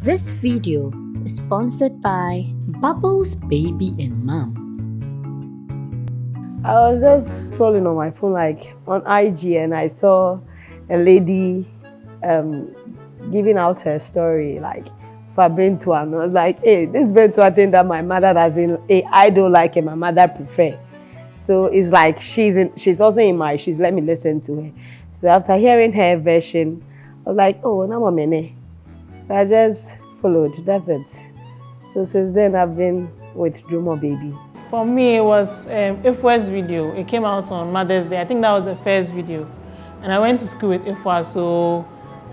This video is sponsored by Bubbles Baby and Mom. I was just scrolling on my phone, like on IG, and I saw a lady giving out her story, like for Bentua. And I was like, hey, this Bentua thing that my mother doesn't, I don't like and my mother prefer. So it's like she's also in my shoes. Let me listen to her. So after hearing her version, I was like, oh, now I'm in it. So I just followed. That's it. So since then, I've been with Drummer Baby. For me, it was Ifwa's video. It came out on Mother's Day. I think that was the first video. And I went to school with Ifwa, so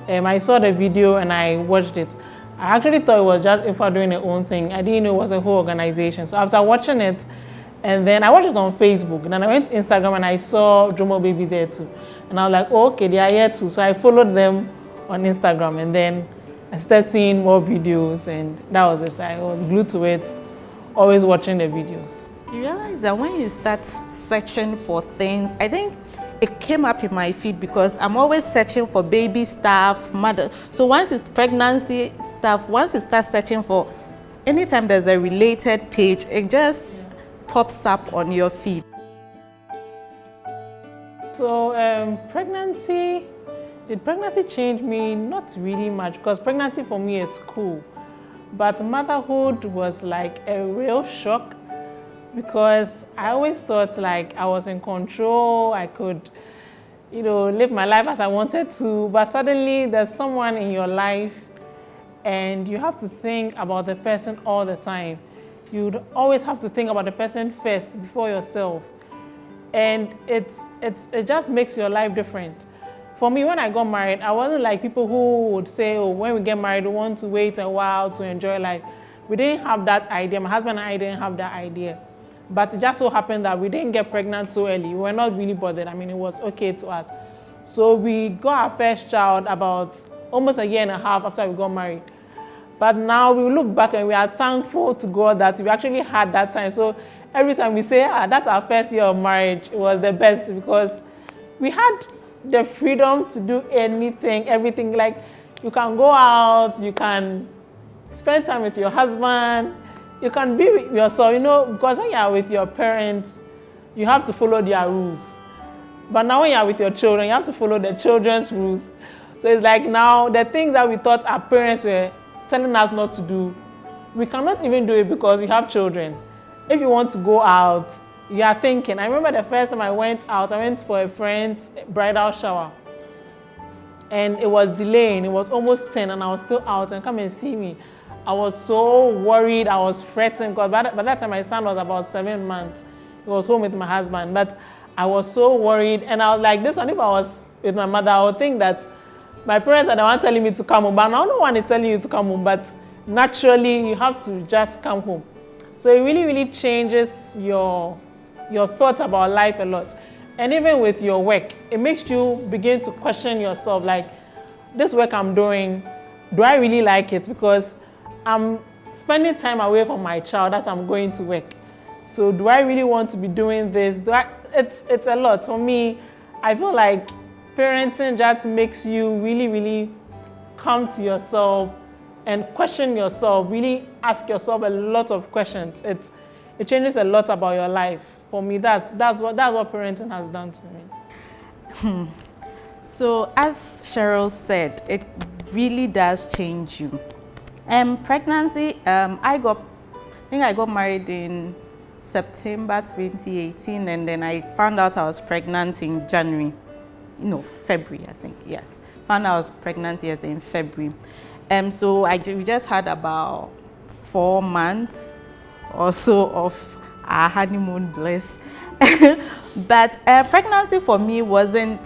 I saw the video and I watched it. I actually thought it was just Ifwa doing her own thing. I didn't know it was a whole organization. So after watching it, and then I watched it on Facebook, and then I went to Instagram and I saw Drummer Baby there too. And I was like, oh, okay, they are here too. So I followed them on Instagram, and then I started seeing more videos, and that was it. I was glued to it, always watching the videos. You realize that when you start searching for things, I think it came up in my feed because I'm always searching for baby stuff, mother. So once it's pregnancy stuff, once you start searching for, anytime there's a related page, it just pops up on your feed. So did pregnancy change me? Not really much, because pregnancy for me is cool. But motherhood was like a real shock, because I always thought like I was in control, I could, live my life as I wanted to, but suddenly there's someone in your life and you have to think about the person all the time. You'd always have to think about the person first before yourself. And it just makes your life different. For me, when I got married, I wasn't like people who would say, oh, when we get married, we want to wait a while to enjoy life. We didn't have that idea. My husband and I didn't have that idea. But it just so happened that we didn't get pregnant so early. We were not really bothered. I mean, it was okay to us. So we got our first child about almost a year and a half after we got married. But now we look back and we are thankful to God that we actually had that time. So every time we say, that's our first year of marriage, it was the best, because we had the freedom to do anything, everything. Like, you can go out, you can spend time with your husband, you can be with yourself, because when you are with your parents, you have to follow their rules. But now when you are with your children, you have to follow the children's rules. So it's like now, the things that we thought our parents were telling us not to do, we cannot even do it because we have children. If you want to go out, you are thinking. I remember the first time I went out, I went for a friend's bridal shower. And it was delaying, it was almost 10 and I was still out, and come and see me. I was so worried, I was fretting, because by that time my son was about 7 months. He was home with my husband, but I was so worried, and I was like, this one, if I was with my mother, I would think that my parents are the one telling me to come home, but no one is telling you to come home, but naturally you have to just come home. So it really, really changes your thoughts about life a lot. And even with your work, it makes you begin to question yourself, like, this work I'm doing, do I really like it? Because I'm spending time away from my child as I'm going to work. So do I really want to be doing this? It's a lot. For me, I feel like parenting just makes you really, really come to yourself and question yourself, really ask yourself a lot of questions. It changes a lot about your life. For me, that's what parenting has done to me. So as Cheryl said, it really does change you. Pregnancy, I think I got married in September 2018, and then I found out I was pregnant in February, I think, yes. Found out I was pregnant, yes, in February. So we just had about 4 months or so of our honeymoon bliss. But pregnancy for me wasn't,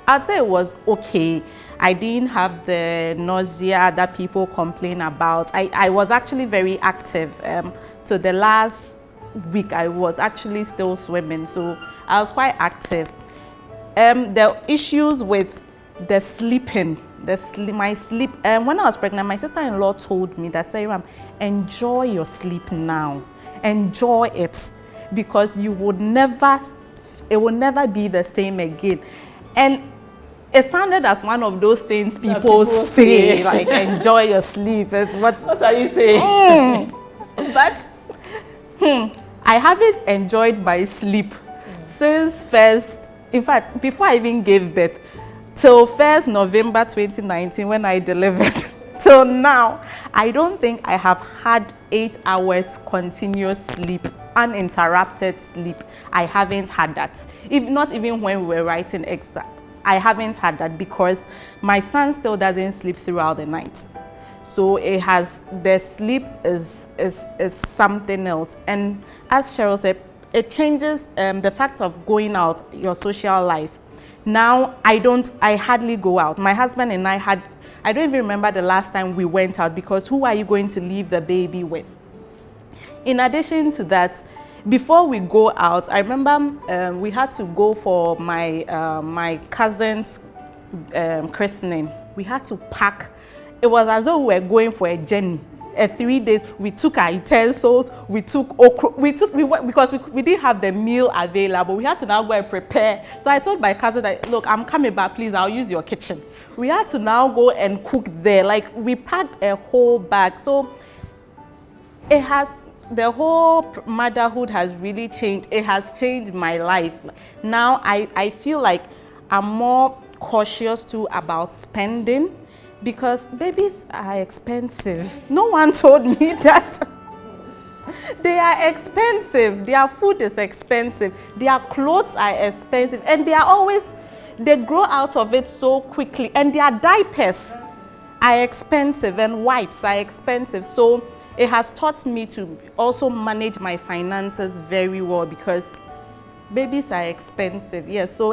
I'd say it was okay. I didn't have the nausea that people complain about. I was actually very active. So the last week I was actually still swimming, so I was quite active. The issues with the sleeping, my sleep. When I was pregnant, my sister-in-law told me that, Seyram, enjoy your sleep now. Enjoy it, because it will never be the same again. And it sounded as one of those things people say, like enjoy your sleep. It's what are you saying? But I haven't enjoyed my sleep since first, in fact, before I even gave birth, till 1st November 2019 when I delivered. Till now, I don't think I have had 8 hours continuous sleep, uninterrupted sleep. I haven't had that. If not even when we were writing exam, I haven't had that because my son still doesn't sleep throughout the night. So the sleep is something else. And as Cheryl said, it changes the fact of going out, your social life. Now, I hardly go out. My husband and I don't even remember the last time we went out because who are you going to leave the baby with? In addition to that, before we go out, I remember we had to go for my cousin's christening. We had to pack. It was as though we were going for a journey. 3 days, we took our utensils, we took okra, because we didn't have the meal available. We had to now go and prepare. So I told my cousin that, look, I'm coming back, please, I'll use your kitchen. We had to now go and cook there. Like, we packed a whole bag. So the whole motherhood has really changed. It has changed my life. Now I feel like I'm more cautious too about spending, because babies are expensive. No one told me that. They are expensive. Their food is expensive. Their clothes are expensive. And they grow out of it so quickly. And their diapers are expensive and wipes are expensive. So it has taught me to also manage my finances very well because babies are expensive. Yes, so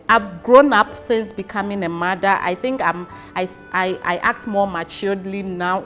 I've grown up since becoming a mother. I think I act more maturely now,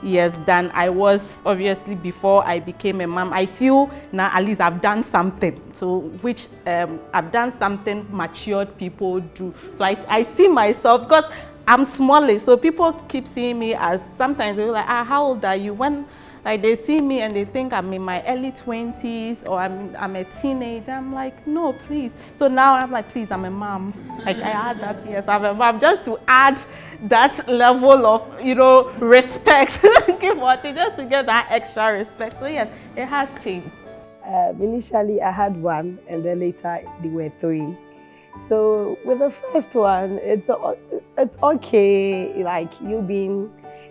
yes, than I was obviously before I became a mom. I feel now at least I've done something. So which I've done something matured people do. So I see myself because I'm smallish. So people keep seeing me as, sometimes they're like, how old are you? When like they see me and they think I'm in my early 20s or I'm a teenager. I'm like, no, please. So now I'm like, please, I'm a mom. Like I add that, yes, I'm a mom, just to add that level of, respect. Give what, just to get that extra respect. So yes, it has changed. Initially, I had 1, and then later there were 3. So with the first one, it's okay. Like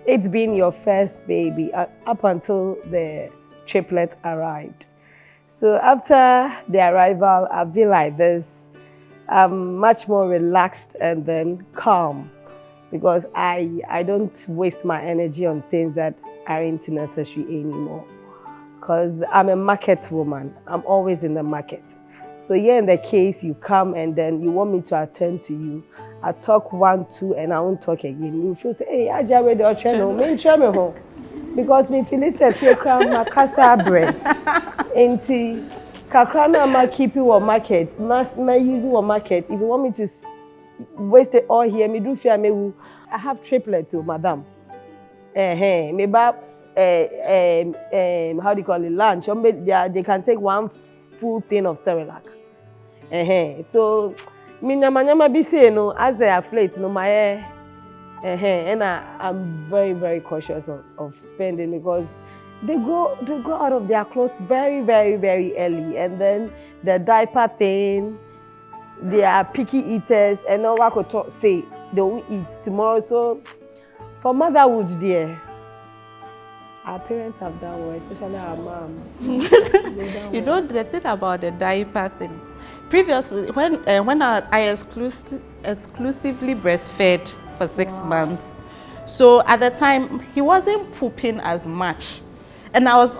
it's been your first baby up until the triplet arrived. So after the arrival, I've been like this. I'm much more relaxed and then calm because I don't waste my energy on things that aren't necessary anymore. Because I'm a market woman. I'm always in the market. So here in the case, you come and then you want me to attend to you. I talk 1, 2, and I won't talk again. You feel say, hey, I just read your channel. Me me home because me feel it says you come my casa bread. Enti kakrana ma keep you on market. Ma use you on market. If you want me to waste it all here, me do fear me. I have triplets, madam. Me ba how do you call it, lunch? They can take 1 full thing of Cerelac. So me nyama be say as they are flate my and I'm very, very cautious of spending because they go out of their clothes very, very, very early, and then the diaper thing, they are picky eaters, and now I could say they won't eat tomorrow. So for motherhood, dear, our parents have done well, especially our mom. The thing about the diaper thing. Previously, when I exclusively breastfed for 6 months, so at the time he wasn't pooping as much, and I was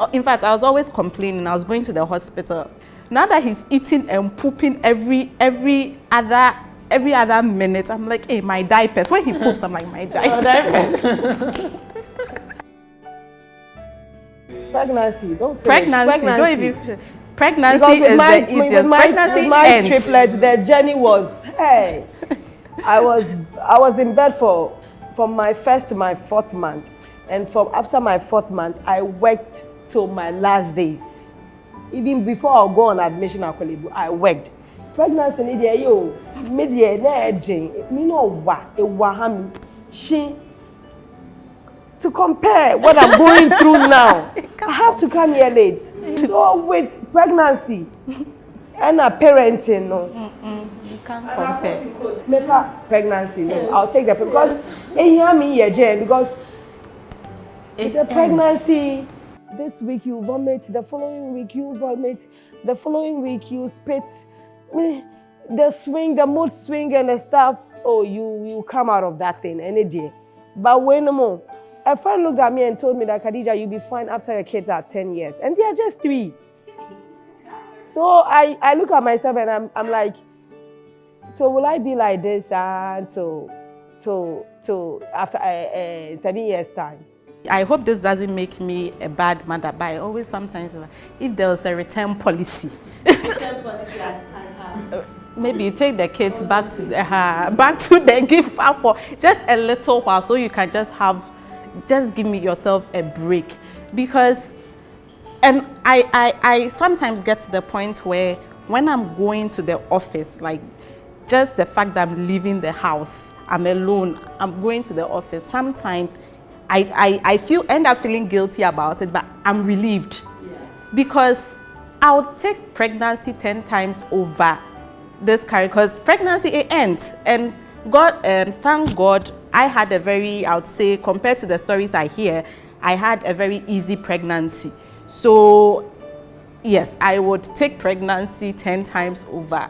always complaining. I was going to the hospital. Now that he's eating and pooping every other minute, I'm like, hey, my diapers. When he poops, I'm like, my diapers. Pregnancy, don't finish. Pregnancy. Don't even. Pregnancy is the easiest. With my triplets, the journey was, hey, I was in bed from my 1st to my 4th month, and after my 4th month, I worked till my last days. Even before I go on admission at Kolebu, I worked. pregnancy in the yo, media, me no wahami, she. To compare what I'm going through now, I have to come here late. So with pregnancy and a parenting, no. You can't compare. Never pregnancy, no. I'll take that because because the pregnancy, this week you vomit, the following week you vomit, the following week you spit, the swing, the mood swing and the stuff. Oh, you come out of that thing any day. But when more. A friend looked at me and told me that, Khadija, you'll be fine after your kids are 10 years. And they are just 3. So I look at myself and I'm like, so will I be like this until after 7 years' time? I hope this doesn't make me a bad mother, but I always sometimes, if there was a return policy, maybe you take the kids back to the gift for just a little while so you can just give me yourself a break. Because and I sometimes get to the point where when I'm going to the office, like just the fact that I'm leaving the house, I'm alone, I'm going to the office, sometimes I end up feeling guilty about it, but I'm relieved. Because I'll take pregnancy 10 times over this career, because pregnancy, it ends. And thank God, I had a very, I would say, compared to the stories I hear, I had a very easy pregnancy. So, yes, I would take pregnancy 10 times over.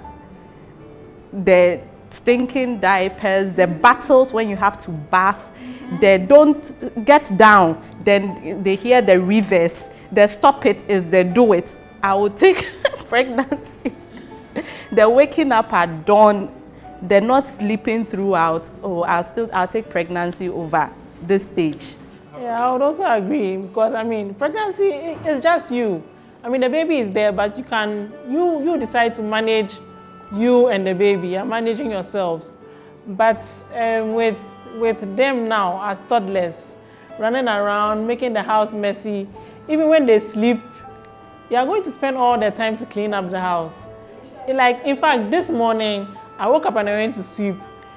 The stinking diapers, the battles when you have to bath, they don't get down, then they hear the reverse. The stop it is the do it. I would take pregnancy. The waking up at dawn, they're not sleeping throughout. Oh, I'll take pregnancy over this stage. Yeah, I would also agree, because I mean, pregnancy is just you. I mean, the baby is there, but you decide to manage you and the baby. You're managing yourselves. But with them now as toddlers, running around, making the house messy, even when they sleep, you are going to spend all the time to clean up the house. Like, in fact, this morning, I woke up and I went to sweep.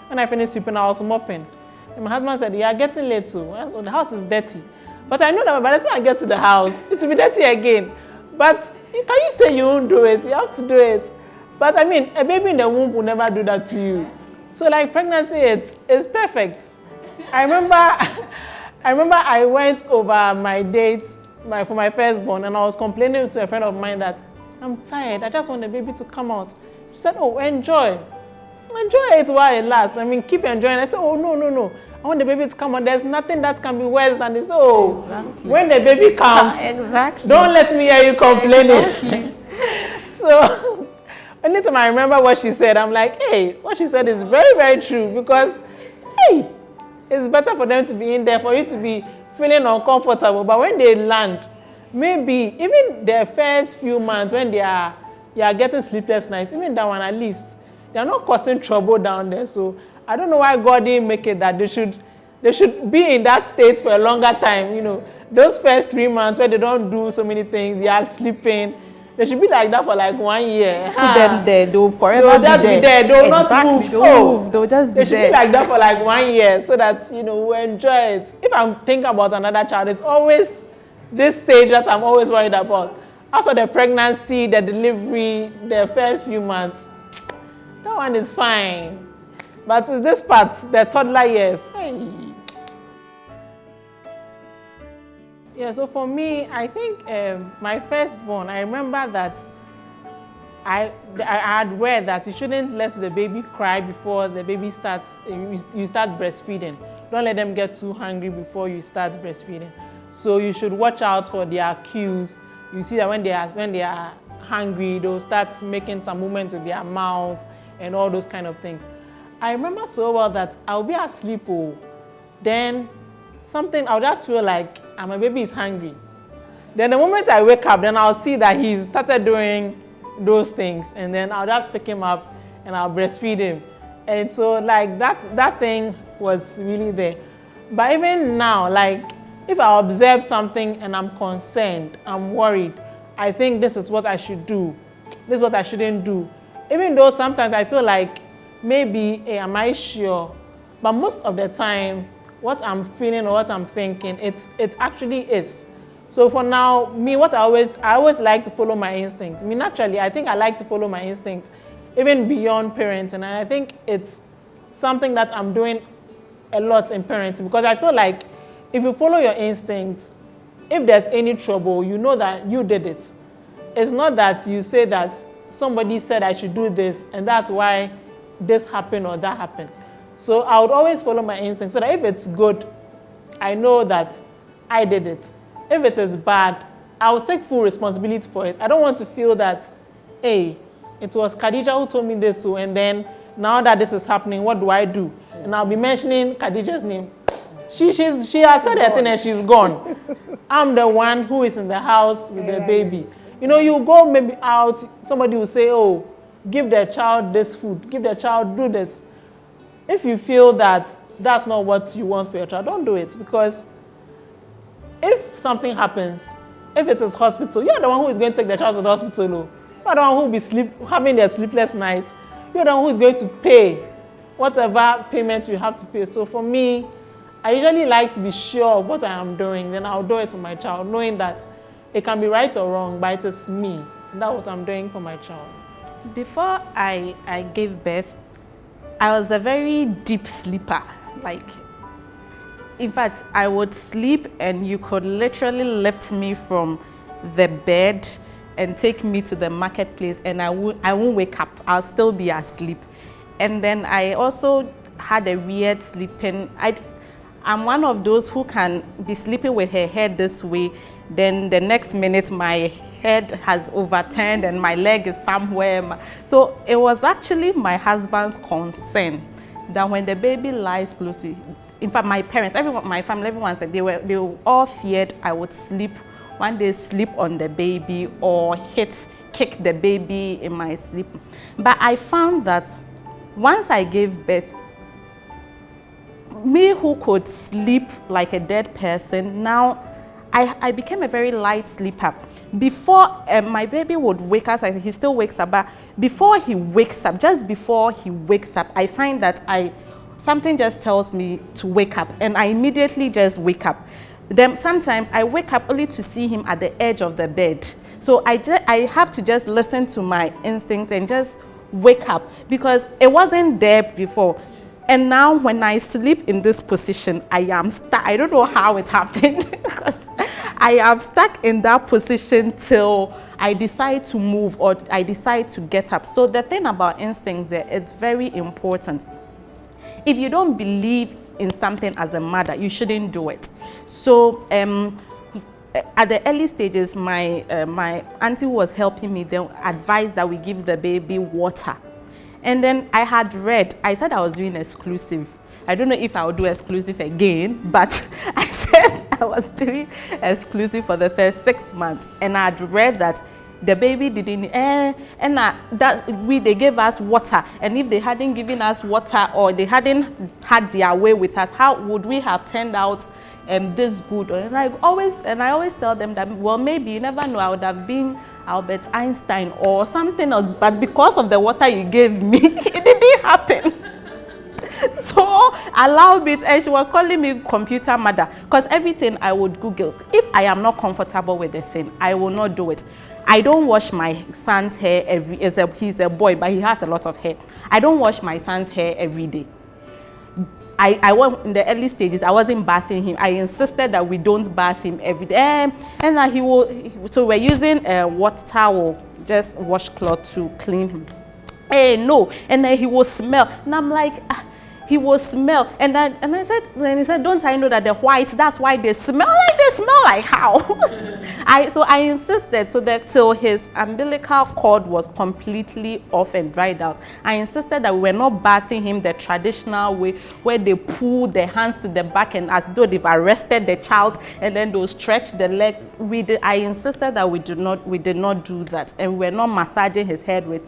When I finished sweeping, I was mopping. And my husband said, "Yeah, getting late too. Well, the house is dirty." But I know that by the time I get to the house, it will be dirty again. But can you say you won't do it? You have to do it. But I mean, a baby in the womb will never do that to you. So like pregnancy, it's perfect. I remember I went over my date for my firstborn, and I was complaining to a friend of mine that I'm tired. I just want the baby to come out. She said, "Oh, enjoy it while it lasts. I mean, keep enjoying." I said, "Oh, no. I want the baby to come out. There's nothing that can be worse than this." Oh, exactly. When the baby comes, exactly. Don't let me hear you complaining. Exactly. So, anytime I remember what she said, I'm like, hey, what she said is very, very true. Because, hey, it's better for them to be in there, for you to be feeling uncomfortable. But when they land, maybe even the first few months when you are getting sleepless nights, even that one at least, they are not causing trouble down there. So I don't know why God didn't make it that they should be in that state for a longer time. You know, those first 3 months where they don't do so many things, they are sleeping. They should be like that for like 1 year. Put them there, they'll forever just be there. They'll exactly. not move. They'll move. They'll just be there. They should be like that for like 1 year, so that we enjoy it. If I'm thinking about another child, it's always this stage that I'm always worried about. As for the pregnancy, the delivery, the first few months, that one is fine. But it's this part, the toddler years. Hey. Yeah, so for me, I think my firstborn, I remember that I had read that you shouldn't let the baby cry before the baby starts, you start breastfeeding. Don't let them get too hungry before you start breastfeeding. So you should watch out for their cues. You see that when they are hungry, they'll start making some movement with their mouth and all those kind of things. I remember so well that I'll be asleep, then I'll just feel like my baby is hungry. Then the moment I wake up, then I'll see that he's started doing those things, and then I'll just pick him up and I'll breastfeed him. And so like that thing was really there. But even now, like if I observe something and I'm concerned, I'm worried, I think this is what I should do, this is what I shouldn't do. even though sometimes I feel like maybe, hey, am I sure? But most of the time, what I'm feeling or what I'm thinking, it actually is. So for now, me, I always like to follow my instincts. I mean, naturally, I think I like to follow my instincts, even beyond parenting. And I think it's something that I'm doing a lot in parenting, because I feel like if you follow your instincts, if there's any trouble, you know that you did it. It's not that you say that somebody said I should do this, and that's why this happened or that happened. So I would always follow my instincts, so that if it's good, I know that I did it. If it is bad, I'll take full responsibility for it. I don't want to feel that, hey, it was Khadija who told me this, and then now that this is happening, what do I do? And I'll be mentioning Khadija's name. She has said her thing and she's gone. I'm the one who is in the house with the baby. You know, you go maybe out, somebody will say, oh, give the child this food, give the child do this. If you feel that that's not what you want for your child, don't do it, because if something happens, if it is hospital, you're the one who is going to take the child to the hospital. You're the one who will be having their sleepless nights. You're the one who is going to pay whatever payment you have to pay. So for me, I usually like to be sure of what I am doing, then I'll do it for my child, knowing that it can be right or wrong, but it is me. And that's what I'm doing for my child. Before I gave birth, I was a very deep sleeper. Like, in fact, I would sleep and you could literally lift me from the bed and take me to the marketplace, and I won't wake up. I'll still be asleep. And then I also had a weird sleeping. I'm one of those who can be sleeping with her head this way, then the next minute my head has overturned and my leg is somewhere. So it was actually my husband's concern that when the baby lies close to, in fact, my parents, everyone, my family, everyone said they were all feared I would one day sleep on the baby or kick the baby in my sleep. But I found that once I gave birth, me who could sleep like a dead person, now I became a very light sleeper. Before my baby would wake up, he still wakes up, but before he wakes up, just before he wakes up, I find that something just tells me to wake up, and I immediately just wake up. Then sometimes I wake up only to see him at the edge of the bed. So I have to just listen to my instinct and just wake up, because it wasn't there before. And now when I sleep in this position, I am stuck. I don't know how it happened, because I am stuck in that position till I decide to move or I decide to get up. So the thing about instincts there, it's very important. If you don't believe in something as a mother, you shouldn't do it. So at the early stages, my auntie was helping me, then advised that we give the baby water. And then I had read, I said I was doing exclusive. I don't know if I would do exclusive again, but I said I was doing exclusive for the first 6 months. And I had read that the baby didn't, they gave us water. And if they hadn't given us water, or they hadn't had their way with us, how would we have turned out this good? And I always tell them that, well, maybe, you never know, I would have been Albert Einstein or something else, but because of the water you gave me, it didn't happen. So allow me, and she was calling me computer mother, because everything I would Google. If I am not comfortable with the thing, I will not do it. I don't wash my son's hair he's a boy, but he has a lot of hair. I don't wash my son's hair every day. I was in the early stages, I wasn't bathing him. I insisted that we don't bath him every day. And that so we're using a water towel, just washcloth to clean him. Hey, no. And then he will smell. And I'm like, he will smell. And I said, don't I know that the whites, that's why they smell like they smell like how? So I insisted, so that till his umbilical cord was completely off and dried out, I insisted that we were not bathing him the traditional way, where they pull their hands to the back and as though they've arrested the child, and then they'll stretch the leg. I insisted that we did not do that, and we were not massaging his head with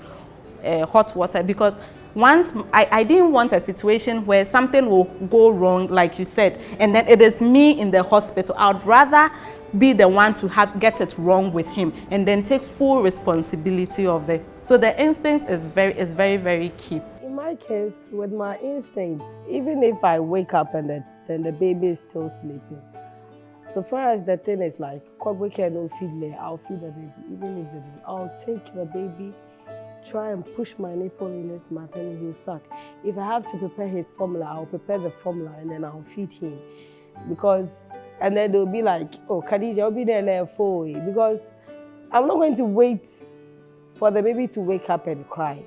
hot water, because once I didn't want a situation where something will go wrong, like you said, and then it is me in the hospital. I would rather be the one to get it wrong with him and then take full responsibility of it. So the instinct is very, very key. In my case, with my instinct, even if I wake up and then the baby is still sleeping, so far as the thing is like, I'll feed the baby. Even if the baby, I'll take the baby, try and push my nipple in his mouth and he'll suck. If I have to prepare his formula, I'll prepare the formula and then I'll feed him. And then they'll be like, oh, Khadija, I'll be there for you. Because I'm not going to wait for the baby to wake up and cry.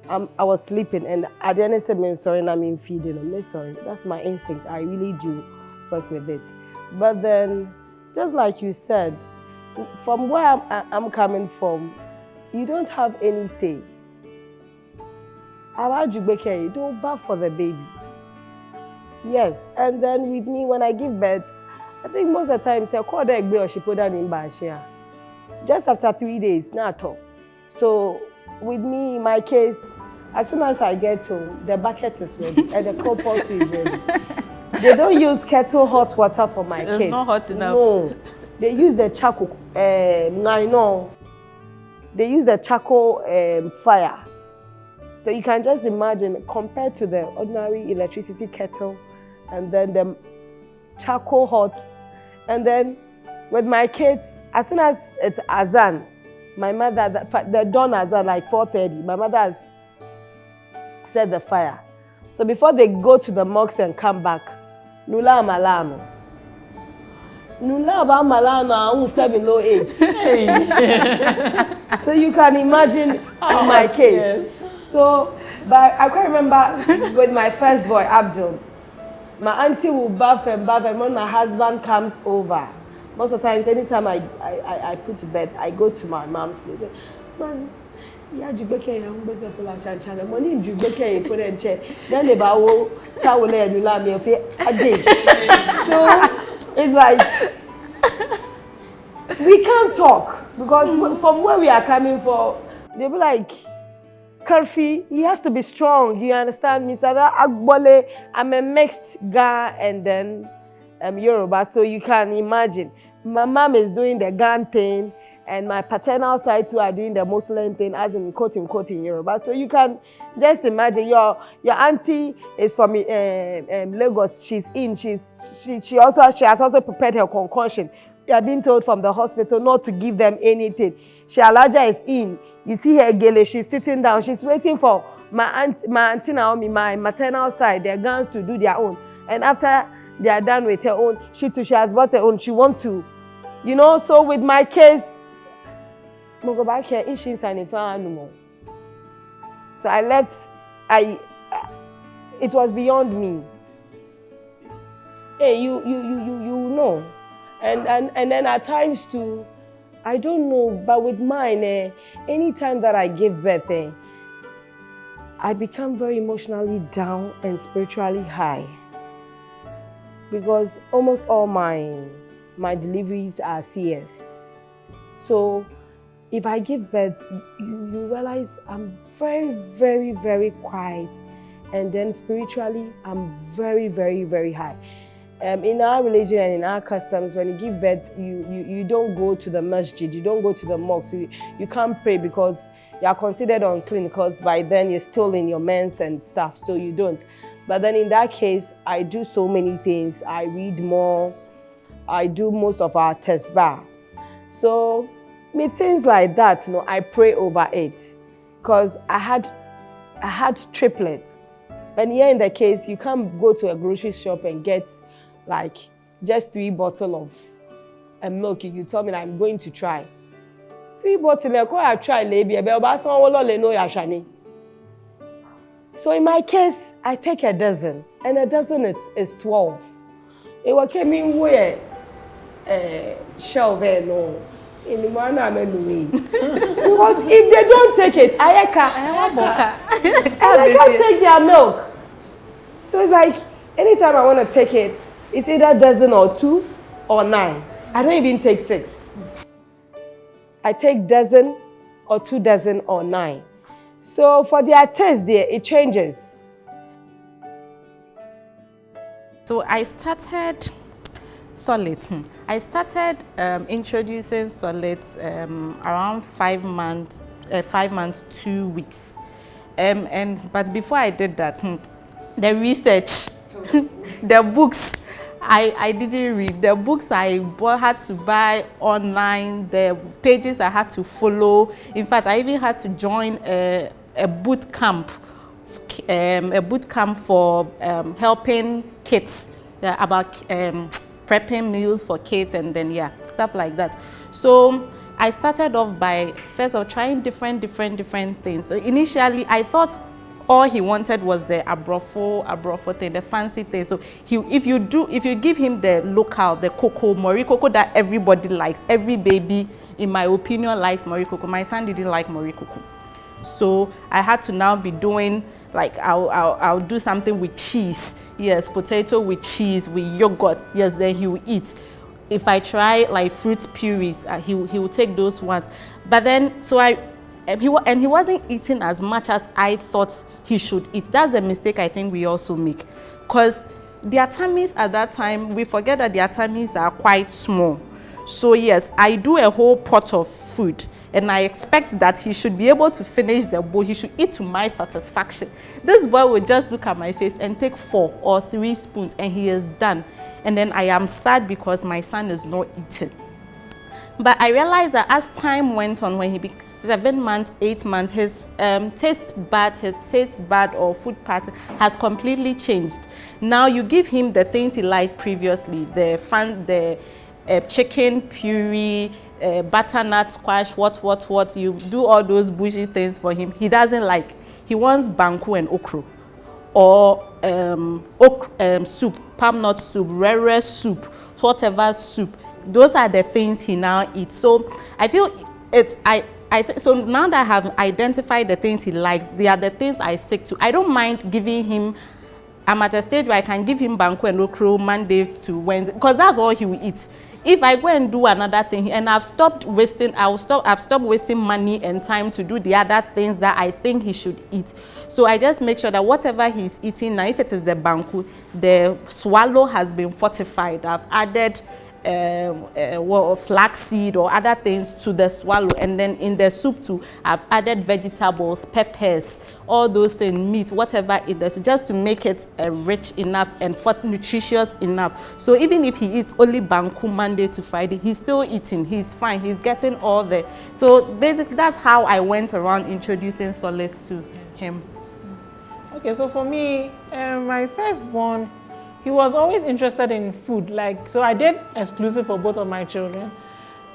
I was sleeping and at the end of the day, sorry, and I'm feeding him. No, sorry, that's my instinct. I really do work with it. But then, just like you said, from where I'm coming from, you don't have any say. You don't bath for the baby. Yes, and then with me, when I give birth, I think most of the time, I call the egg or she put that in Bashia. Just after 3 days, not at all. So, with me, in my case, as soon as I get home, the bucket is ready and the cold pot is ready. They don't use kettle hot water for my kids. It's not hot enough. No, they use the charcoal. They use the charcoal fire. So you can just imagine, compared to the ordinary electricity kettle, and then the charcoal hot, and then with my kids, as soon as it's azan, my mother, the dawn azan like 4:30, my mother has set the fire. So before they go to the mosque and come back, Nula Malano. Nula Malano, 7 low 8. So you can imagine in my case. Yes. So, but I can't remember with my first boy, Abdul. My auntie will bath and when my husband comes over. Most of the times, anytime I put to bed, I go to my mom's place. Man, yeah, you make a young baby to la chanchana. Money you make a put in chair. Then they bow, towel and you love me of it. So it's like we can't talk because from where we are coming from, they'll be like, Karfi, he has to be strong. You understand me? Sada Agbole, I'm a mixed Ga and then Yoruba, so you can imagine. My mom is doing the Gan thing, and my paternal side too are doing the Muslim thing, as in quote unquote in Yoruba. So you can just imagine your auntie is from Lagos. She's in. She has also prepared her concoction. You are being told from the hospital not to give them anything. She Alaja is in. You see her gele, she's sitting down. She's waiting for my auntie Naomi, my maternal side, their guns to do their own. And after they are done with her own, she has bought her own. She wants to, you know. So with my case, I go back here. So I left. It was beyond me. Hey, you know, and then at times too, I don't know, but with mine, anytime that I give birth, I become very emotionally down and spiritually high. Because almost all my deliveries are CS. So if I give birth, you realize I'm very, very, very quiet. And then spiritually, I'm very, very, very high. In our religion and in our customs, when you give birth, you don't go to the masjid, you don't go to the mosque. You can't pray because you are considered unclean, because by then you're still in your mens and stuff, so you don't. But then in that case, I do so many things. I read more. I do most of our tesbah. So, things like that, you know, I pray over it. Because I had triplets. And here in the case, you can't go to a grocery shop and get like just 3 bottles of milk. You tell me that I'm going to try. 3 bottles, I try, so in my case, I take a dozen, and a dozen is 12. It will come in where shell there no. In the morning, I'm in because if they don't take it, I can't take their milk. So it's like anytime I want to take it, it's either a dozen or 2 or 9. I don't even take 6. I take dozen or 2 dozen or 9. So for their taste there, it changes. So I started solids. I started introducing solids around 5 months, 2 weeks. But before I did that, the research, the books, I didn't read. The books I had to buy online, the pages I had to follow. In fact, I even had to join a boot camp for helping kids about prepping meals for kids, and then stuff like that. So I started off by first of trying different things. So initially I thought all he wanted was the abrofo thing, the fancy thing. So if you give him the local, the cocoa, mori cocoa that everybody likes, every baby in my opinion likes mori cocoa. My son didn't like mori cocoa. So I had to now be doing, like, I'll do something with cheese. Yes, potato with cheese, with yogurt. Yes, then he will eat. If I try like fruit purees, he will take those ones. But then, so he wasn't eating as much as I thought he should eat. That's the mistake I think we also make. Because their tummies at that time, we forget that their tummies are quite small. So yes, I do a whole pot of food, and I expect that he should be able to finish the bowl. He should eat to my satisfaction. This boy would just look at my face and take 4 or 3 spoons, and he is done. And then I am sad because my son is not eating. But I realized that as time went on, when he became 7 months, 8 months, his taste bud or food pattern has completely changed. Now you give him the things he liked previously, the chicken puree, butternut squash, what. You do all those bougie things for him. He doesn't like. He wants banku and okra, or soup, palm nut soup, rare soup, whatever soup. Those are the things he now eats. So I feel so now that I have identified the things he likes, they are the things I stick to. I don't mind giving him. I'm at a stage where I can give him banku and okra Monday to Wednesday, because that's all he will eat. If I go and do another thing, and I've stopped wasting money and time to do the other things that I think he should eat. So I just make sure that whatever he's eating now, if it is the banku, the swallow has been fortified. I've added flaxseed or other things to the swallow, and then in the soup too, I've added vegetables, peppers, all those things, meat, whatever it is, just to make it rich enough and nutritious enough. So even if he eats only banku Monday to Friday, he's still eating, he's fine, he's getting all the. So basically that's how I went around introducing solids to him. Okay, so for me, my firstborn, he was always interested in food. So I did exclusive for both of my children.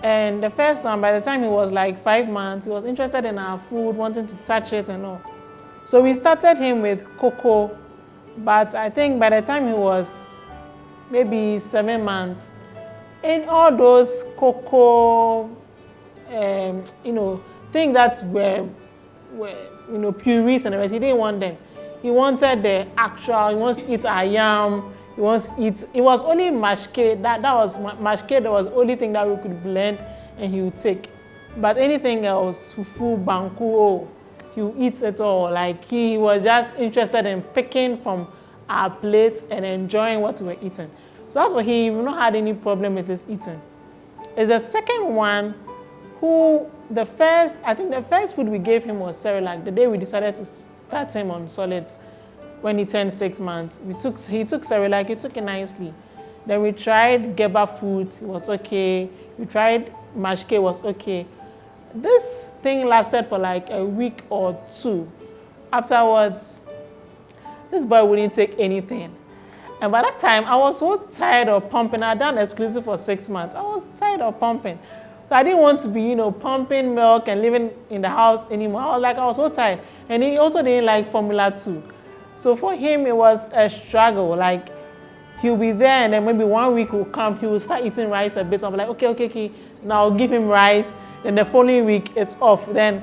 And the first one, by the time he was like 5 months, he was interested in our food, wanting to touch it and all. So we started him with cocoa, but I think by the time he was maybe 7 months, in all those cocoa, things that were purees and everything, he didn't want them. He wanted the actual, he wants to eat ayam, he wants to eat, it was only mashke, that was mashke, that was the only thing that we could blend and he would take. But anything else, fufu, banku, he would eat it all. Like he was just interested in picking from our plates and enjoying what we were eating. So that's why he not had any problem with his eating. It's the second one I think the first food we gave him was Cheryl. The day we decided to start him on solids, when he turned 6 months, he took Cheryl, he took it nicely. Then we tried Geba food, it was okay. We tried mashke, it was okay. This thing lasted for like a week or 2. Afterwards, this boy wouldn't take anything. And by that time, I was so tired of pumping. I had done exclusive for 6 months. I was tired of pumping. So I didn't want to be, pumping milk and living in the house anymore. I was so tired. And he also didn't like Formula 2. So for him, it was a struggle. Like, he'll be there, and then maybe 1 week will come, he will start eating rice a bit. I'm like, okay. Now I'll give him rice. Then the following week, it's off. Then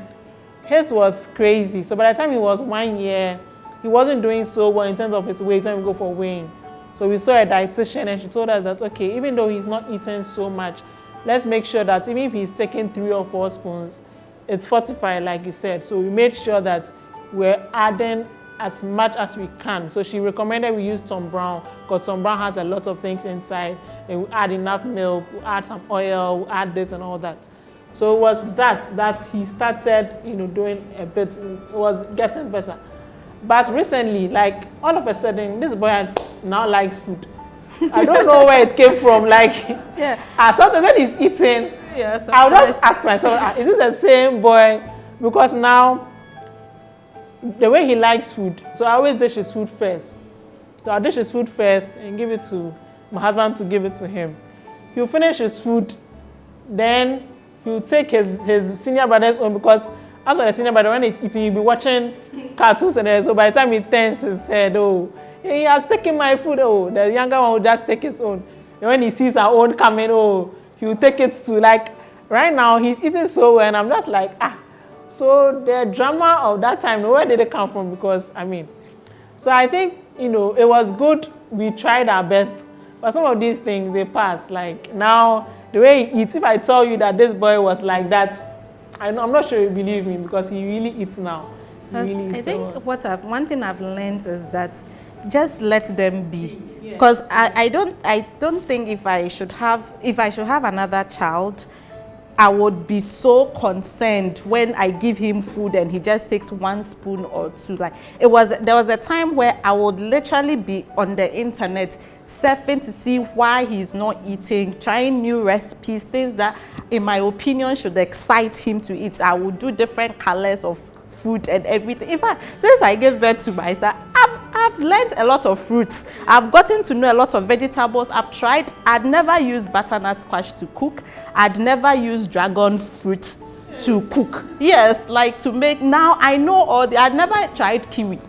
his was crazy. So by the time he was 1 year, he wasn't doing so well in terms of his weight when we go for weighing. So we saw a dietitian, and she told us that, okay, even though he's not eating so much, let's make sure that even if he's taking 3 or 4 spoons, it's fortified, like you said. So we made sure that we're adding as much as we can. So she recommended we use Tom Brown, because Tom Brown has a lot of things inside. and we add enough milk, we add some oil, we add this and all that. So it was that he started, doing a bit, it was getting better. But recently, like all of a sudden, this boy now likes food. I don't know where it came from. Like, sometimes when he's eating, I'll just ask myself, is it the same boy? Because now, the way he likes food, so I always dish his food first. So I'll dish his food first and give it to my husband to give it to him. He'll finish his food, then he'll take his senior brother's own, because as for the senior brother, when he's eating, he'll be watching cartoons and then, so by the time he turns his head, oh, he has taken my food, oh, the younger one will just take his own. And when he sees our own coming, oh, he'll take it to, like, right now, he's eating so well, and I'm just like, so the drama of that time, where did it come from? Because, so I think, it was good. We tried our best. But some of these things, they pass. Like, now, the way he eats, if I tell you that this boy was like that, I'm not sure you believe me, because he really eats now. I think one thing I've learned is that just let them be. Because I don't think if I should have another child, I would be so concerned when I give him food and he just takes one spoon or two. Like, there was a time where I would literally be on the internet surfing to see why he's not eating, trying new recipes, things that in my opinion should excite him to eat. I would do different colors of food and everything. In fact, since I gave birth to my son, I've learned a lot of fruits. I've gotten to know a lot of vegetables. I'd never used butternut squash to cook. I'd never used dragon fruit to cook. Yes, like to make, now I know I'd never tried kiwi.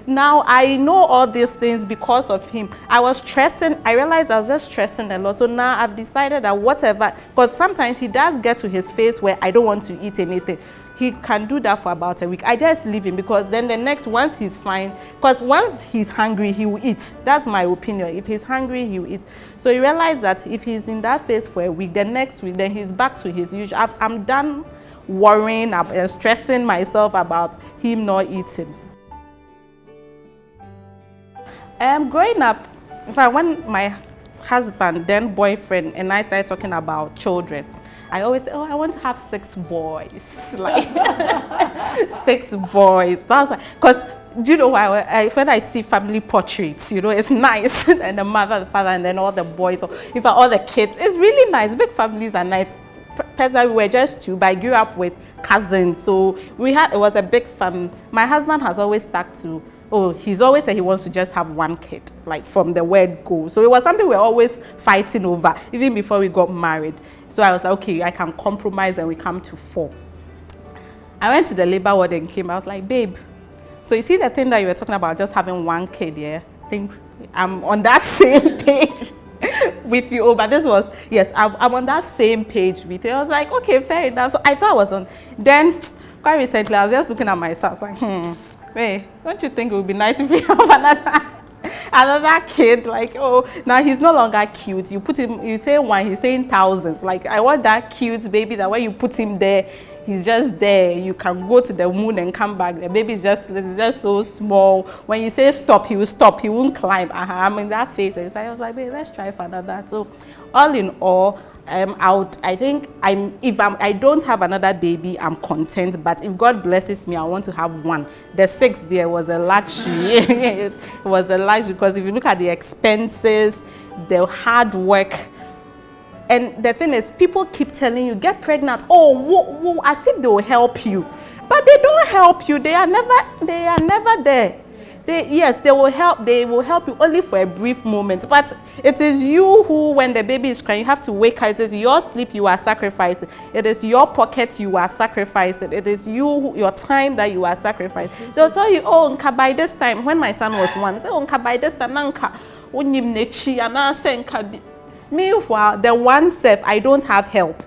Now I know all these things because of him. I realized I was just stressing a lot. So now I've decided that whatever, because sometimes he does get to his phase where I don't want to eat anything. He can do that for about a week. I just leave him, because then the next, once he's fine, because once he's hungry, he will eat. That's my opinion. If he's hungry, he will eat. So you realize that if he's in that phase for a week, the next week, then he's back to his usual. I'm done worrying and stressing myself about him not eating. Growing up, in fact, when my husband, then boyfriend, and I started talking about children, I always say, I want to have 6 boys. Like, 6 boys. That's like, because, do you know why? When I see family portraits, it's nice. And the mother, the father, and then all the boys, or if all the kids, it's really nice. Big families are nice. Personally, we were just 2, but I grew up with cousins. So it was a big family. My husband has always stuck to, he's always said he wants to just have 1 kid, like from the word go. So it was something we were always fighting over, even before we got married. So I was like, okay, I can compromise, and we come to 4. I went to the labor ward and came. I was like, babe, so you see the thing that you were talking about, just having 1 kid, yeah? I think I'm on that same page with you. But this was, yes, I'm on that same page with you. I was like, okay, fair enough. So I thought I was on. Then, quite recently, I was just looking at myself, like, wait, don't you think it would be nice if we have another kid? Like, now he's no longer cute. You put him, you say 1, he's saying thousands. Like, I want that cute baby that when you put him there, he's just there. You can go to the moon and come back. The baby is just so small. When you say stop, he will stop. He won't climb. I'm in that phase. And so I was like, babe, let's try for another. So, all in all, I think if I don't have another baby, I'm content. But if God blesses me, I want to have 1. The 6th there was a luxury. It was a luxury, because if you look at the expenses, the hard work, and the thing is, people keep telling you, get pregnant. As if they will help you, but they don't help you. They are never there. They will help. They will help you only for a brief moment. But it is you who, when the baby is crying, you have to wake her. It is your sleep you are sacrificing. It is your pocket you are sacrificing. It is your time that you are sacrificing. They'll tell you, nka by this time, when my son was 1, say, nka by this time, nka unim nechi anase nka. Meanwhile, the one self, I don't have help.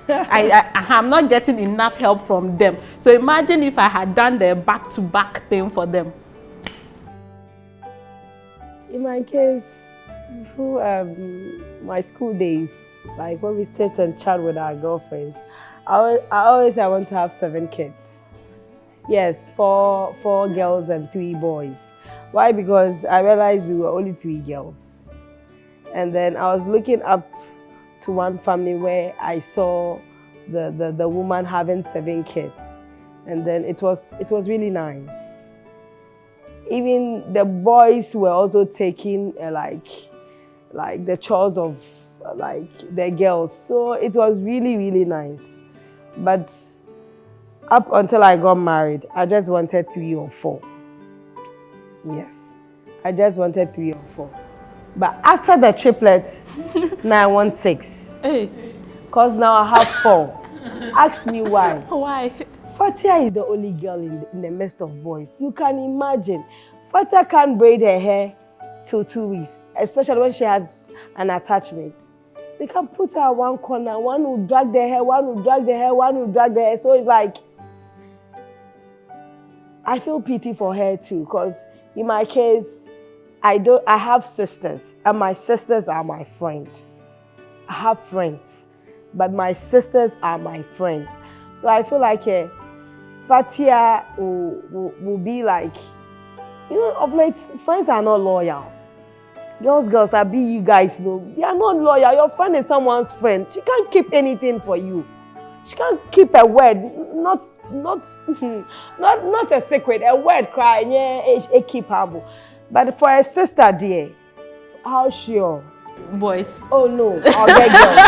I'm not getting enough help from them. So imagine if I had done the back-to-back thing for them. In my case, through my school days, like when we sit and chat with our girlfriends, I always say I want to have 7 kids. Yes, 4 girls and 3 boys. Why? Because I realized we were only 3 girls. And then I was looking up to one family where I saw the woman having 7 kids. And then it was really nice. Even the boys were also taking like the chores of like the girls. So it was really, really nice. But up until I got married, I just wanted 3 or 4. Yes, I just wanted 3 or 4. But after the triplets, now I want 6. Hey. Because now I have 4. Ask me why. Why? Fatia is the only girl in the midst of boys. You can imagine. Fatia can't braid her hair till 2 weeks, especially when she has an attachment. They can put her one corner, one will drag the hair, one will drag the hair, one will drag the hair. So it's like, I feel pity for her too, because in my case, I have sisters, and my sisters are my friends. I have friends, but my sisters are my friends. So I feel like Fatia will be like, of late, friends are not loyal. Girls, I be you guys know, they are not loyal. Your friend is someone's friend. She can't keep anything for you. She can't keep a word, not a secret, a word crying, a keepable. But for a sister, dear, how sure? Boys. Oh no, I'll get girls.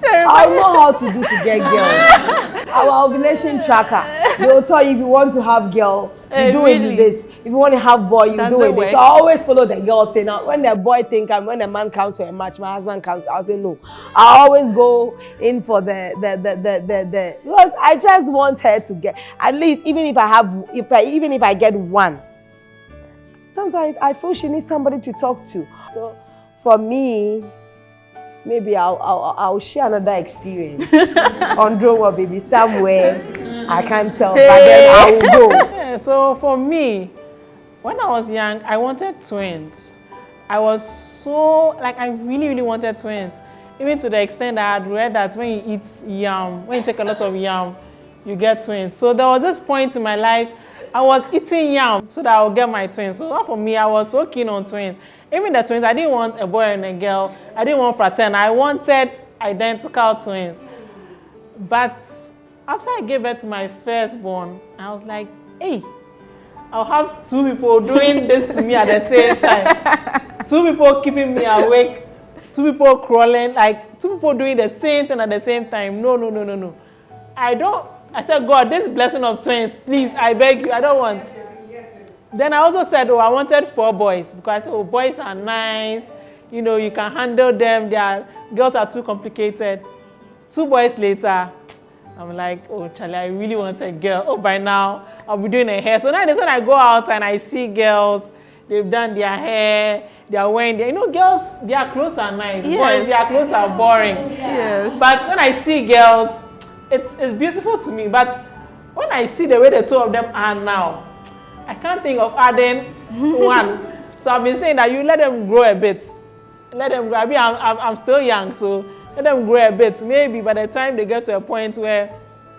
I know how to do to get girls. Our ovulation tracker, they'll tell you if you want to have girl, you do it with this. If you want to have boy, you do it with this. So I always follow the girl thing. Now, when the boy think and when the man comes for a match, my husband comes, I'll say no. I always go in for the because I just want her to get at least even if I get one. Sometimes I feel she needs somebody to talk to. So for me, maybe I'll share another experience on Drone Baby somewhere. I can't tell, but then I will go. Yeah, so for me, when I was young, I wanted twins. I was so, I really, really wanted twins. Even to the extent that I had read that when you eat yam, when you take a lot of yam, you get twins. So there was this point in my life, I was eating yam so that I would get my twins. So for me, I was so keen on twins. Even the twins, I didn't want a boy and a girl. I didn't want fraternal. I wanted identical twins. But after I gave birth to my firstborn, I was like, hey, I'll have 2 people doing this to me at the same time. 2 people keeping me awake. 2 people crawling, 2 people doing the same thing at the same time. No. I said, God, this blessing of twins, please, I beg you, I don't want. Then I also said, I wanted 4 boys because boys are nice, you can handle them. Girls are too complicated. 2 boys later, I'm like, Charlie, I really want a girl. By now, I'll be doing her hair. So now when I go out and I see girls, they've done their hair, they are wearing girls, their clothes are nice. Yes. Boys, their clothes are boring. Yes. But when I see girls, it's beautiful to me. But when I see the way the 2 of them are now, I can't think of adding one. So I've been saying that you let them grow a bit. Let them grow. I'm still young, so let them grow a bit. Maybe by the time they get to a point where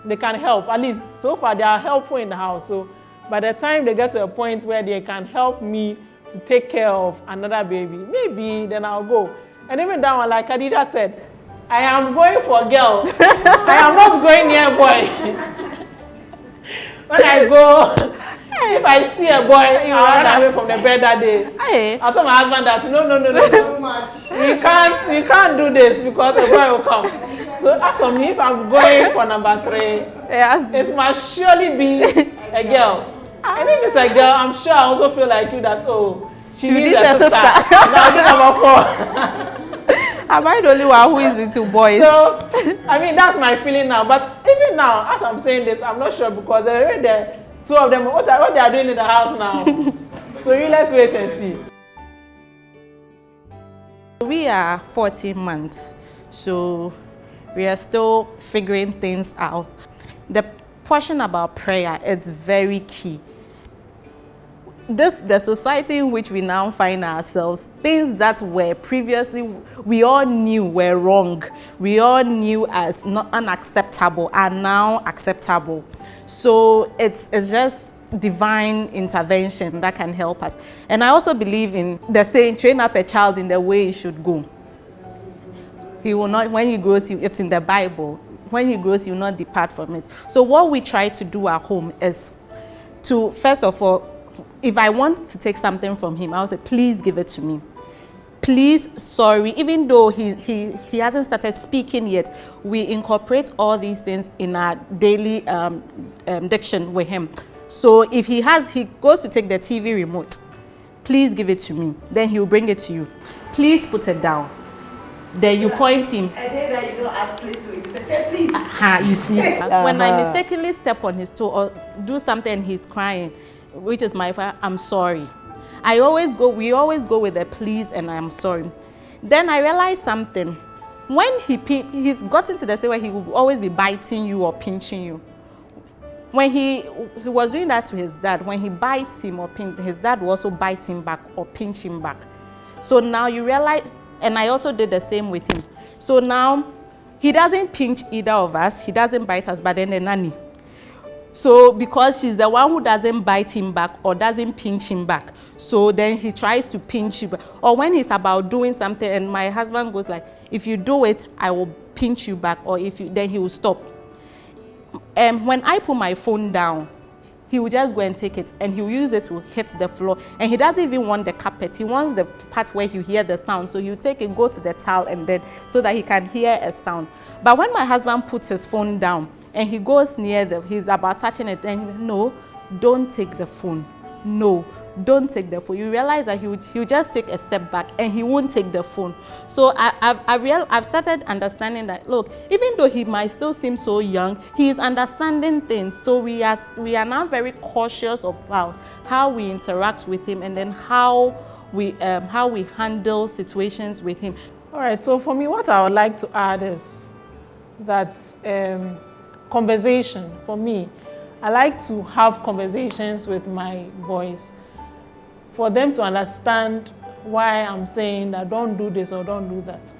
they can help, at least so far they are helpful in the house. So by the time they get to a point where they can help me to take care of another baby, maybe then I'll go. And even that one, like Khadija said, I am going for girl. I am not going near boy. When I go, if I see a boy, I'll run away from the bed that day. I'll tell my husband that no. You can't do this because a boy will come. So as for me, if I'm going for number 3, it must surely be a girl. And if it's a girl, I'm sure I also feel like you that she needs a sister. Now number 4. Am I the only one who is into boys? So, that's my feeling now. But even now, as I'm saying this, I'm not sure because the 2 of them, what they are doing in the house now. So let's wait and see. We are 14 months, so we are still figuring things out. The portion about prayer is very key. The society in which we now find ourselves, things that were previously we all knew were wrong, we all knew as not unacceptable, are now acceptable. So it's just divine intervention that can help us. And I also believe in the saying, train up a child in the way he should go. He will not, when he grows, it's in the Bible. When he grows, he will not depart from it. So what we try to do at home is to, first of all, if I want to take something from him, I'll say, please give it to me. Please, sorry, even though he hasn't started speaking yet, we incorporate all these things in our daily diction with him. So if he goes to take the TV remote, please give it to me. Then he'll bring it to you. Please put it down. Then you point him. And then you don't ask please to it. You say please. You see. When I mistakenly step on his toe or do something and he's crying, which is my father, I'm sorry. We always go with the please and I'm sorry. Then I realized something. When he's gotten to the stage where he will always be biting you or pinching you. When he was doing that to his dad, when he bites him or pinch, his dad will also bite him back or pinch him back. So now you realize, and I also did the same with him. So now he doesn't pinch either of us, he doesn't bite us, but then the nanny. So because she's the one who doesn't bite him back or doesn't pinch him back, so then he tries to pinch you back. Or when he's about doing something and my husband goes like, if you do it, I will pinch you back, or then he will stop. When I put my phone down, he will just go and take it and he will use it to hit the floor. And he doesn't even want the carpet. He wants the part where you hear the sound. So he'll take it, go to the towel, and then so that he can hear a sound. But when my husband puts his phone down and he goes near he's about touching it, and no, don't take the phone. No, don't take the phone. You realize that he'll just take a step back and he won't take the phone. So I've started understanding that, look, even though he might still seem so young, he is understanding things. So we are now very cautious about how we interact with him, and then how we handle situations with him. All right, so for me, what I would like to add is that conversation. For me, I like to have conversations with my boys for them to understand why I'm saying that don't do this or don't do that.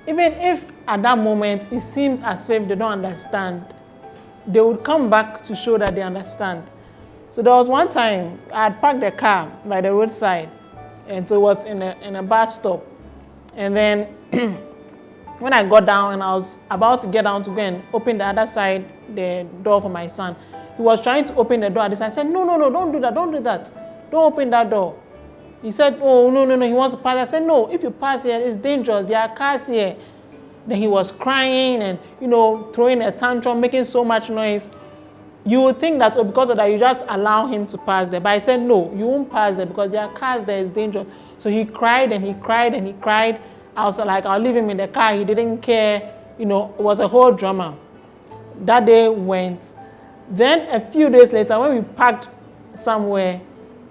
Even if at that moment it seems as if they don't understand, they would come back to show that they understand. So there was one time I had parked the car by the roadside, and so it was in a bus stop. And then when I got down and I was about to get down to go and open the other side, the door for my son, he was trying to open the door. I said, no, don't do that, don't do that. Don't open that door. He said, oh, no, he wants to pass. I said, no, if you pass here, it's dangerous. There are cars here. Then he was crying and, throwing a tantrum, making so much noise. You would think that, because of that, you just allow him to pass there. But I said, no, you won't pass there because there are cars there, it's dangerous. So he cried and he cried and he cried. I was like, I'll leave him in the car. He didn't care. It was a whole drama. That day went. Then a few days later, when we parked somewhere,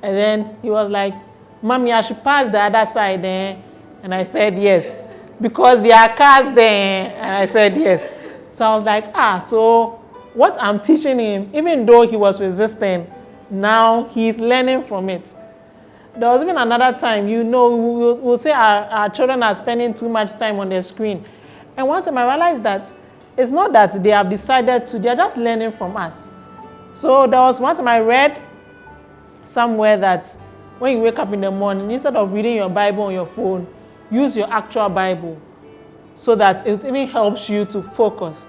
and then he was like, Mommy, I should pass the other side there. And I said, yes, because there are cars there. And I said, yes. So I was like, so what I'm teaching him, even though he was resisting, now he's learning from it. There was even another time, we'll say our children are spending too much time on their screen. And one time I realized that it's not that they have decided to, they're just learning from us. So there was one time I read somewhere that when you wake up in the morning, instead of reading your Bible on your phone, use your actual Bible so that it even helps you to focus.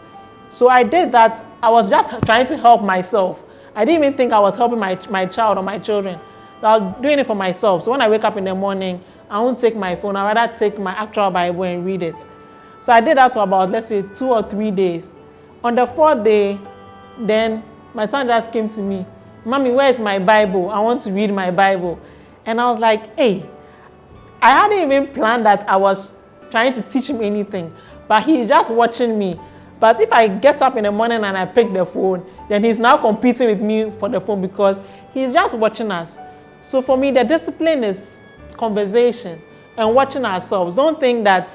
So I did that. I was just trying to help myself. I didn't even think I was helping my child or my children. I was doing it for myself. So when I wake up in the morning, I won't take my phone. I'd rather take my actual Bible and read it. So I did that for about, let's say, 2 or 3 days. On the 4th day, then my son just came to me, Mommy, where's my Bible? I want to read my Bible. And I was like, hey, I hadn't even planned that I was trying to teach him anything, but he's just watching me. But if I get up in the morning and I pick the phone, then he's now competing with me for the phone because he's just watching us. So for me, the discipline is conversation and watching ourselves. Don't think that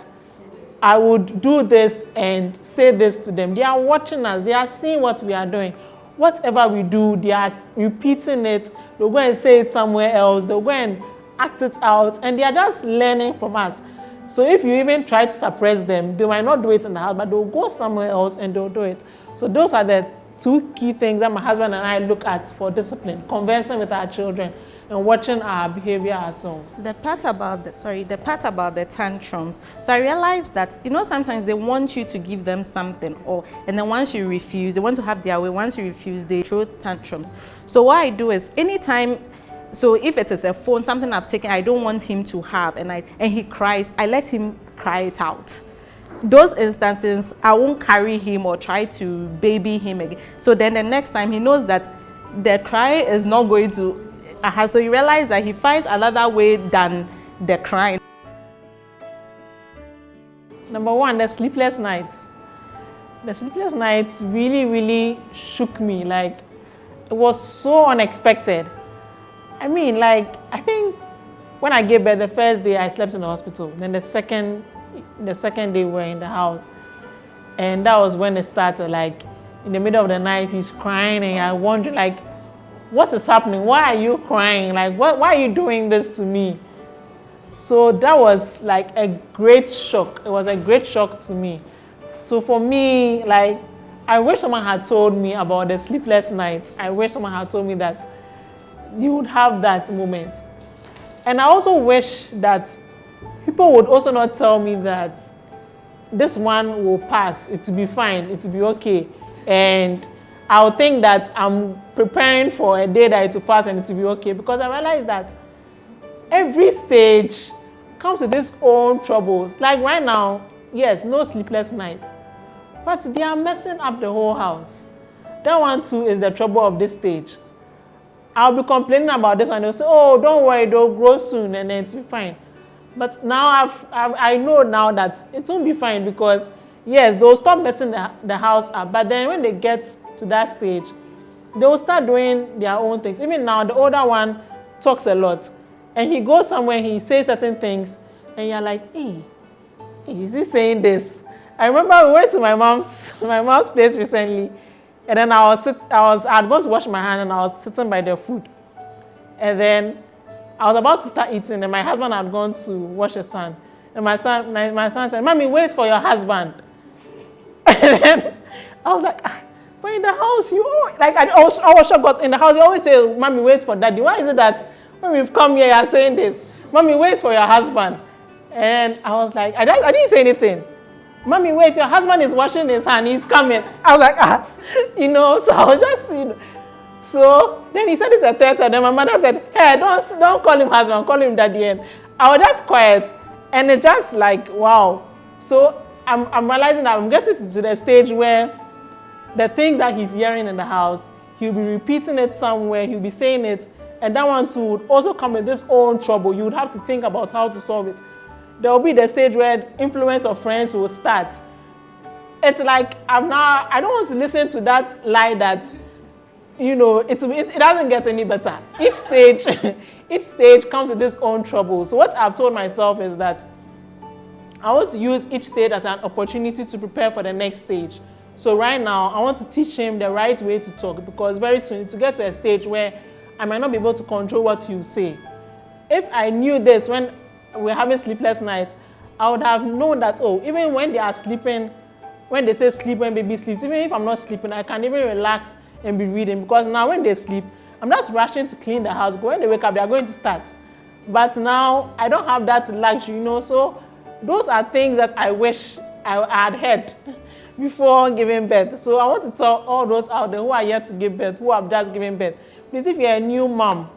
I would do this and say this to them. They are watching us. They are seeing what we are doing. Whatever we do, they are repeating it. They'll go and say it somewhere else. They'll go and act it out. And they are just learning from us. So if you even try to suppress them, they might not do it in the house, but they'll go somewhere else and they'll do it. So those are the two key things that my husband and I look at for discipline: conversing with our children and watching our behavior ourselves. The part about the tantrums. So I realized that, sometimes they want you to give them something, and then once you refuse, they want to have their way. Once you refuse, they throw tantrums. So what I do is, so if it is a phone, something I've taken, I don't want him to have, and he cries, I let him cry it out. Those instances, I won't carry him or try to baby him again. So then the next time he knows that the cry is not going to, so you realize that he finds another way than the crying. Number one, the sleepless nights. The sleepless nights really, really shook me. Like, it was so unexpected. I mean, I think when I gave birth, the first day I slept in the hospital. Then the second day we were in the house. And that was when it started. Like, in the middle of the night, he's crying, and I wonder, what is happening? Why are you crying? Why are you doing this to me? So that was like a great shock. It was a great shock to me. So for me, I wish someone had told me about the sleepless nights. I wish someone had told me that you would have that moment. And I also wish that people would also not tell me that this one will pass, it will be fine, it will be okay. And I'll think that I'm preparing for a day that it will pass and it will be okay, because I realize that every stage comes with its own troubles. Like right now, yes, no sleepless nights, but they are messing up the whole house. That one too is the trouble of this stage. I'll be complaining about this one, they'll say, oh, don't worry, they'll grow soon and then it'll be fine. But now I know now that it won't be fine, because yes, they'll stop messing the house up, but then when they get to that stage, they'll start doing their own things. Even now, the older one talks a lot, and he goes somewhere, he says certain things, and you're like, hey, is he saying this? I remember we went to my mom's place recently, and then I had gone to wash my hand, and I was sitting by the food, and then I was about to start eating, and my husband had gone to wash his hand, and my son said, "Mommy, wait for your husband." And then I was like, but in the house, I was shocked, because in the house, you always say, "Mommy, wait for daddy." Why is it that when we've come here, you're saying this? "Mommy, wait for your husband." And I was like, I didn't say anything. "Mommy, wait, your husband is washing his hand, he's coming." I was like, so I was just, So then he said it a third time. Then my mother said, "Hey, don't call him husband, call him daddy." And I was just quiet, and it just wow. So I'm realizing that I'm getting to the stage where the things that he's hearing in the house, he'll be repeating it somewhere, he'll be saying it, and that one too would also come with this own trouble. You would have to think about how to solve it. There will be the stage where influence of friends will start. It's like I don't want to listen to that lie that, it doesn't get any better. Each stage comes with its own trouble. So what I've told myself is that I want to use each stage as an opportunity to prepare for the next stage. So right now, I want to teach him the right way to talk, because very soon, to get to a stage where I might not be able to control what you say. If I knew this when we're having sleepless nights, I would have known that, even when they are sleeping, when they say sleep, when baby sleeps, even if I'm not sleeping, I can even relax and be reading, because now when they sleep, I'm just rushing to clean the house. But when they wake up, they are going to start. But now I don't have that luxury, so those are things that I wish I had heard before giving birth. So I want to tell all those out there who are yet to give birth, who have just given birth, please, if you're a new mom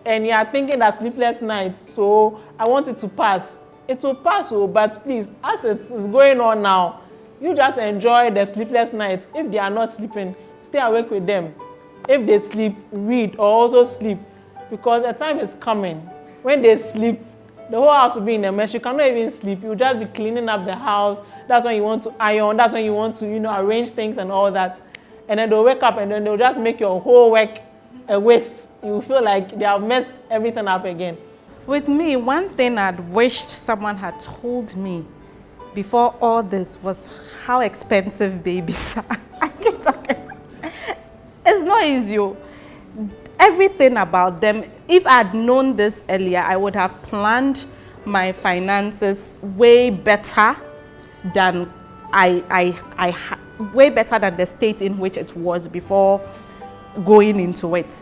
and you are thinking that sleepless nights, so I want it to pass, it will pass, but please, as it is going on now, you just enjoy the sleepless nights. If they are not sleeping, stay awake with them. If they sleep, read or also sleep, because a time is coming when they sleep, the whole house will be in a mess. You cannot even sleep. You'll just be cleaning up the house. That's when you want to iron. That's when you want to, arrange things and all that. And then they'll wake up and then they'll just make your whole work a waste. You feel like they have messed everything up again. With me, one thing I'd wished someone had told me before all this was how expensive babies are. I keep talking. It's not easy. Everything about them, if I'd known this earlier, I would have planned my finances way better than I way better than the state in which it was before going into it.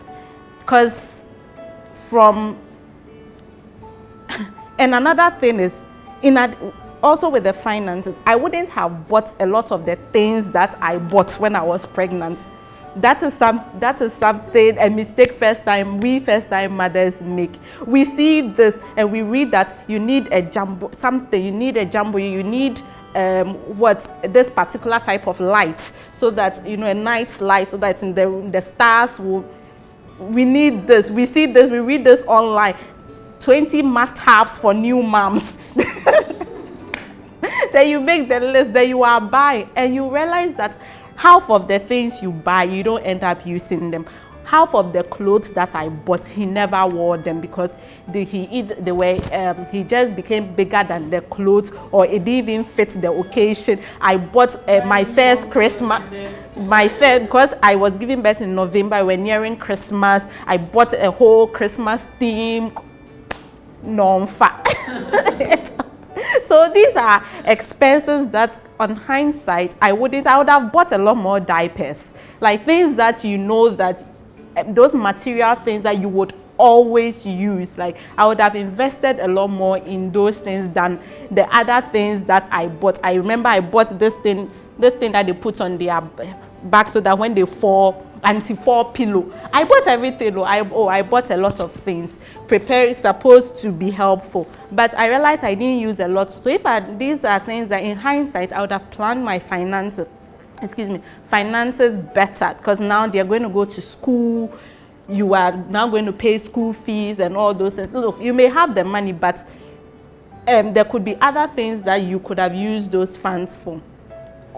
Because and another thing is, also with the finances, I wouldn't have bought a lot of the things that I bought when I was pregnant. That is something, a mistake first time mothers make. We see this and we read that you need a jumbo, you need this particular type of light, so that, you know, a night light, so that in the stars will, we need this, we see this, we read this online, 20 must-haves for new moms. Then you make the list, then you are buying, and you realize that half of the things you buy, you don't end up using them. Half of the clothes that I bought, he never wore them because he just became bigger than the clothes, or it didn't even fit the occasion. I bought my first Christmas, because I was giving birth in November, we're nearing Christmas. I bought a whole Christmas theme, non-fat. So these are expenses that, on hindsight, I would have bought a lot more diapers, like things that, you know, that those material things that you would always use. Like, I would have invested a lot more in those things than the other things that I bought. I remember I bought this thing that they put on their back so that when they fall, anti-fall pillow. I bought everything. I bought a lot of things. Prepare is supposed to be helpful, but I realized I didn't use a lot. So these are things that, in hindsight, I would have planned my finances better, because now they're going to go to school. You are now going to pay school fees and all those things. Look, you may have the money, but there could be other things that you could have used those funds for.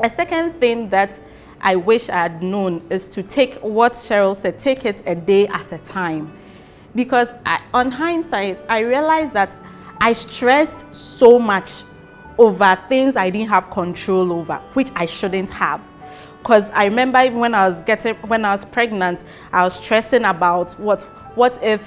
A second thing that I wish I had known is to take what Cheryl said, take it a day at a time. Because on hindsight, I realized that I stressed so much over things I didn't have control over, which I shouldn't have. Because I remember even when I was pregnant, I was stressing about what if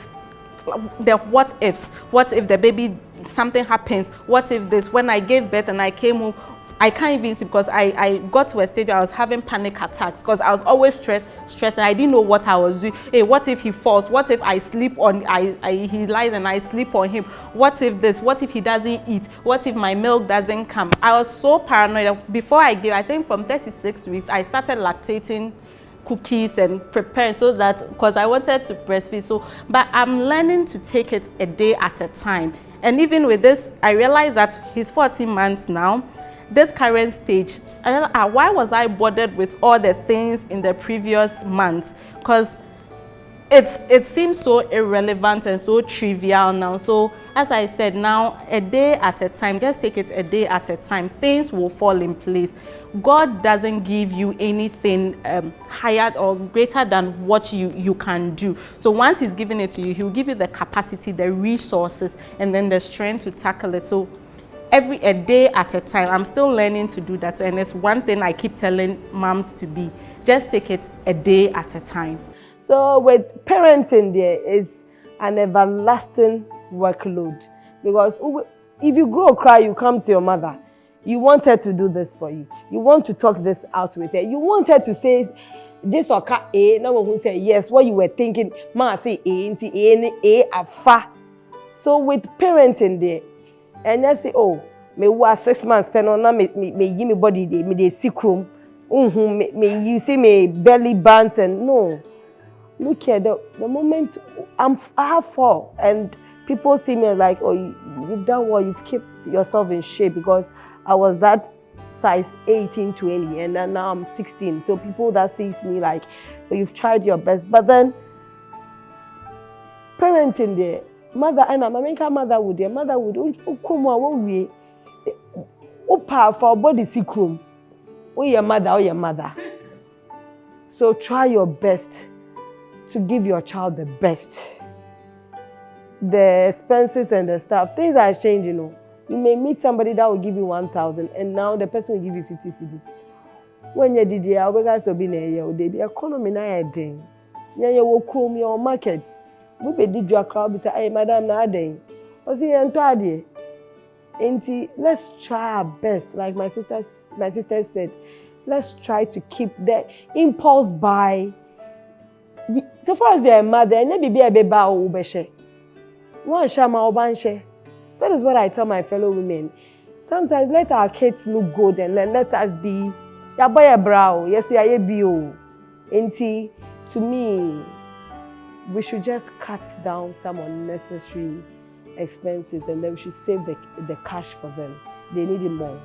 the baby, something happens, what if this, when I gave birth and I came home, I can't even see, because I got to a stage where I was having panic attacks, because I was always stressed and I didn't know what I was doing. Hey, what if he falls? What if I sleep on, he lies and I sleep on him? What if this? What if he doesn't eat? What if my milk doesn't come? I was so paranoid. Before I gave, I think from 36 weeks, I started lactating cookies and preparing, so that, because I wanted to breastfeed. So, but I'm learning to take it a day at a time. And even with this, I realized that he's 14 months now. This current stage, why was I bothered with all the things in the previous months? Because it seems so irrelevant and so trivial now. So as I said, now a day at a time, just take it a day at a time. Things will fall in place. God doesn't give you anything higher or greater than what you can do. So once he's given it to you, he'll give you the capacity, the resources, and then the strength to tackle it. So a day at a time. I'm still learning to do that, and it's one thing I keep telling moms to be. Just take it a day at a time. So with parenting, there is an everlasting workload, because if you grow cry, you come to your mother. You want her to do this for you. You want to talk this out with her. You want her to say this or that. No one will say yes. What you were thinking, ma say afa. So with parenting, there. And I say, oh, me was 6 months pen on me give me body day, me dey sick room. Me you see me belly band, and no. Look at the moment I have 4, and people see me like, oh, you've done well, you've kept yourself in shape, because I was that size 18, 20, and then now I'm 16. So people that sees me like, oh, you've tried your best. But then parenting there. Mother and American motherhood, come on, we powerful body sick room. Oh, your mother. So try your best to give your child the best. The expenses and the stuff, things are changing. You may meet somebody that will give you 1,000, and now the person will give you 50 cedis. When you did the guys will be near the economy na ding. You will come your market. We be did your crowd be say, hey, madam, na day. Let's try our best. Like my sister said, let's try to keep the impulse buy. So far as you're a mother, maybe be a baby or share. One shama or share. That is what I tell my fellow women. Sometimes let our kids look good and let us be. Ya boy a brow, yes we are a bio. Auntie, to me, we should just cut down some unnecessary expenses and then we should save the cash for them. They need it more.